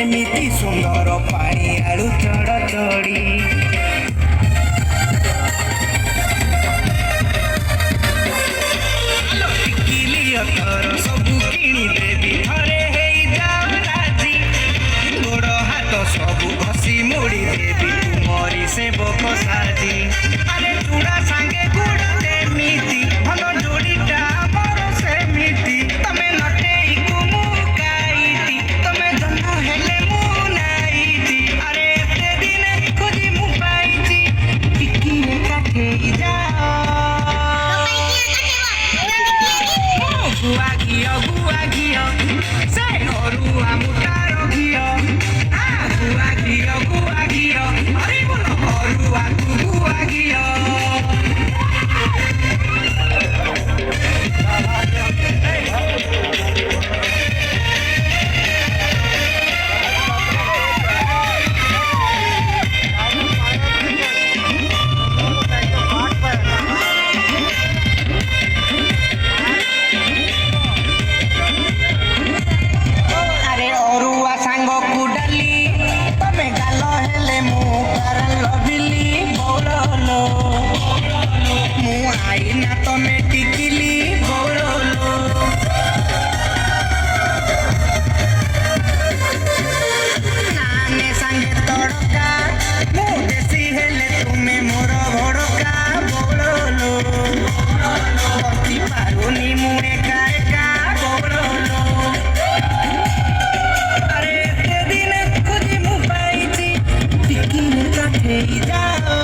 एमिति सुंदर पानी आलू चढ़ चढ़ी टिकिली सबू किणी देवी घरे राजी गोड़ हाथ सबू घसी मुड़ी देवी तुमरी से बक साजी अरे चूड़ा सांगे गुड़ देमिति भल जोड़ीटा मोर सेमिति तमे नटेई कुमुकाईति तमे जन्म हेले मु नाईति अरे एते दिन खोजी मु पाईची टिकिले काठेई जाओ गुआ घियो से अरुआ मुटार घियो गुआ घियो अरे बोलो अरुआ गुआ घियो आईना तमे टिकिली बोलो नाने संगे तड़का मु देसी हेले तुमे मोर भड़का बोलो बती पारुनी मु एका एका बोलो अरे एते दिन खोजी मु पाईची टिकिले काठेई जाओ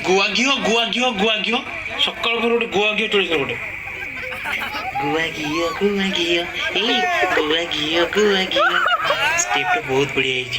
गुआ घियो सकाल पर गोटे गुआ घियो चोरी गोटे गुआ घियो स्टेप तो बहुत बढ़िया है।